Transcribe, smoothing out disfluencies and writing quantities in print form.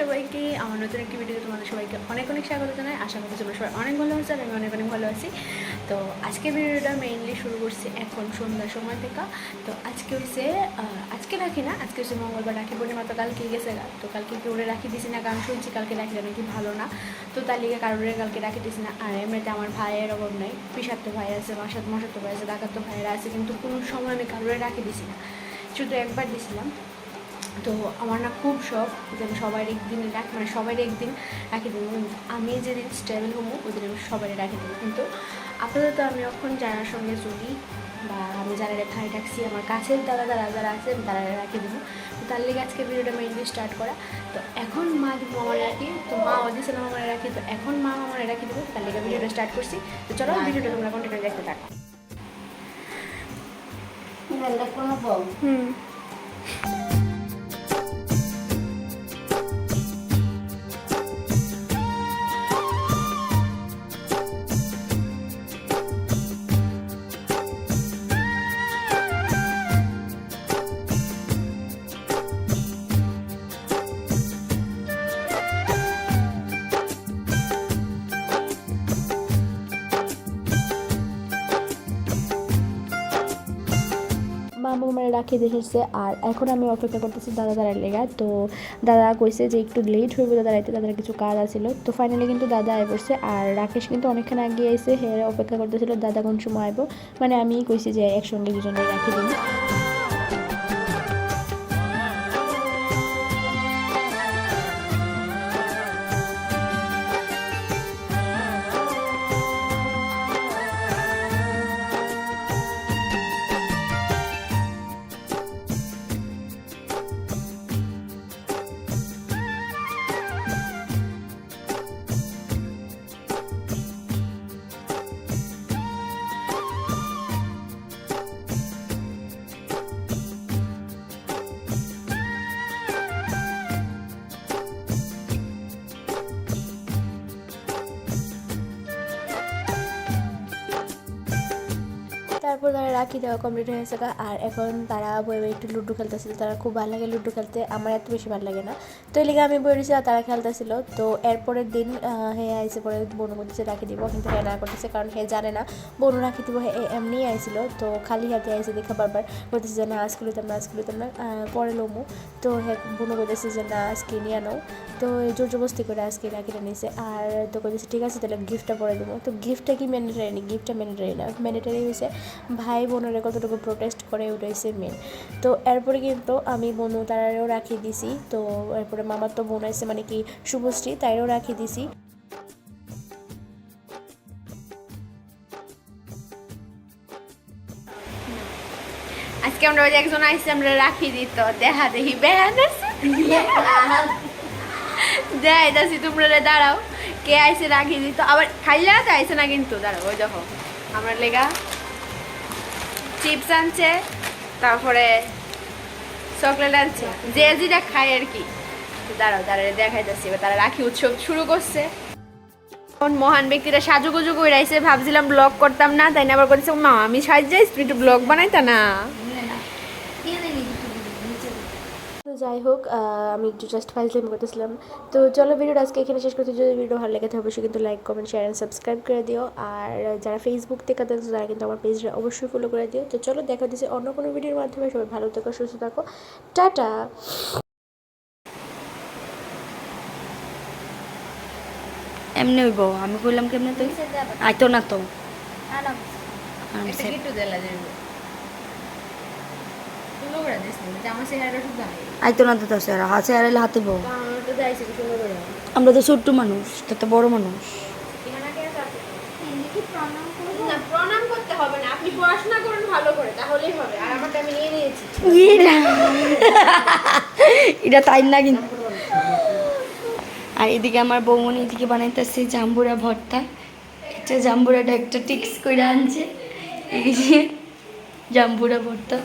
সবাইকে আমার নতুন একটি ভিডিওতে তোমাদের সবাইকে অনেক অনেক স্বাগত জানাই। আশা করি তোমরা সবাই অনেক ভালো আছো আর আমি অনেক অনেক ভালো আছি। তো আজকে ভিডিওটা মেইনলি শুরু করছি এখন সন্ধ্যার সময় থেকে। তো আজকে হচ্ছে আজকে রাখি না, আজকে হচ্ছে মঙ্গলবার, রাখি পূর্ণিমা তো কালকে গেছে। তো কালকে কেউ রাখি দিছি না, কারণ শুনছি কালকে রাখি নাকি ভালো না, তো তার লিগে কারোরে কালকে রাখি দিছি না। আর এমনিতে আমার ভাইয়ের অভাব নেই, পিসাত্তো ভাই আছে, মশাত্তো ভাই আছে, কাকাত্তো ভাইয়েরা আছে, কিন্তু কোনো সময় আমি কারোরে রাখি দিছি না, শুধু একবার দিছিলাম। তো আমার না খুব শখ যে আমি সবাই একদিন মানে সবাই একদিন রাখি দেবো। আমি যেদিন স্টেবল হবো ওই দিন আমি সবাই রাখি দেবো, কিন্তু আপাতত আমি এখন যারার সঙ্গে চলি বা আমি যারা রেখায় রাখছি আমার কাছের যারা আছে তারা রাখি দেবো। তো তার লেগে আজকে ভিডিওটা মেইনলি স্টার্ট করা। তো এখন মা দিব আমার রাখি, তো মা দিয়েছিলাম আমার রাখি, তো এখন মা আমার রাখি দেবো, তার লেগে ভিডিওটা স্টার্ট করছি। তো চলো ভিডিওটা তোমরা কন্টিনিউ দেখতে থাকো। হুম মামু মানে রাখি দিয়েছে। আর এখন আমি অপেক্ষা করতেছি দাদার লেগা। তো দাদা কইছে যে একটু লেট হইব দাদার আইতে, দাদার কিছু কাজ আছিল। তো ফাইনালি কিন্তু দাদা আয় পড়ছে। আর রাকেশ কিন্তু অনেকক্ষণ আগে আইসে, হে অপেক্ষা করতেছিল দাদা কোন সময় আইব। মানে আমি কইছি যে একসঙ্গে দুজনে রাখি দিই। তারপর তারা রাখি দেওয়া কমপ্লিট হয়ে গেছে। আর এখন তারা বইয়ে একটু লুডো খেলতেছিল। তারা খুব ভালো লাগে লুডো খেলতে, আমার এত বেশি ভালো লাগে না। তো এই লিগে আমি বই রয়েছি আর তারা খেলতেছিল। তো এরপরের দিন হে আইসে পরে বনু করতেছে রাখি দিব, কিন্তু হে না করতেছে, কারণ হে জানে না বনু রাখি দিব। হে এমনি আইছিল, তো খালি হাতে আইসে দেখা বারবার করতেছে যে না আজকে লইতাম না পরে লোমু। তো হে বনু করতেছে যে না আজকে নিয়ে আনো। তো জোর জবস্তি করে আজকে রাখিটা নিয়েছে। আর তো করতেছে ঠিক আছে তাহলে গিফটটা পরে দেবো। তো গিফটটা কি ম্যান্ডেটারি নেই, গিফটটা ম্যান্ডেটারি না, ম্যান্ডেটারি হয়েছে ভাই বোনেরা কতটুকু প্রোটেস্ট করে উঠেছে মেন। তো এরপরে কিন্তু আমি বনু তারারও রাখি দিছি। তো এরপরে মামার তো বোন আছে মানে কি শুভশ্রী, তাইরও রাখি দিছি। আজকে আমরা ওই একজন আইসি আমরা রাখি দিত, দেখা দেখি বেড়ান দেয় দাসি তোমরা দাঁড়াও কে আইসে রাখি দিত, আবার খাইলে আইসে না কিন্তু দাঁড়াও। ওই দেখো আমার লেগা চিপস আনছে, তারপরে চকলেট আনছে, যে যেটা খায় আর কি। দাঁড়াও দেখাইতেছি, এবার তারা রাখি উৎসব শুরু করছে। এখন মহান ব্যক্তিরা সাজুগুজু করে আইসে, ভাবছিলাম ব্লগ করতাম না, তাই না আবার করতেছে মা আমি সাজ যাইস তুই একটু ব্লগ বানাইতা না। তো যাই হোক আমি একটু জাস্ট ফাইল করতেছিলাম। তো চলো ভিডিওটা আজকে এখানে শেষ করতে, যদি ভিডিও ভালো লেগে থাকে অবশ্যই কিন্তু like comment share and subscribe করে দিও। আর যারা ফেসবুক থেকে দেখছো তারা কিন্তু আমার পেজটা অবশ্যই ফলো করে দিও। তো চলো দেখা দিচ্ছে অন্য কোনো ভিডিওর মাধ্যমে। সবাই ভালো থাকো, সুস্থ থাকো, টাটা। এমনি হইব আমি কইলাম কেমনে তুই আইতো না তো আইতো না তো তোর চেহারা হাতে হারাইলে হাতে বউ। আমরা তো ছোট্ট মানুষ, তো তো বড় মানুষ। প্রণাম করতে হবে না, আপনি পড়াশোনা করুন ভালো করে, তাহলেই হবে। আর আমারটা আমি নিয়ে নিয়েছি। এটা তাই না কিন্তু। আর এদিকে আমার বৌমনি এদিকে বানাইতেছে জাম্বুরা ভর্তা। এটা জাম্বুরাটা একটা টিক্স করে আনছে, এই যে জাম্বুরা ভর্তা।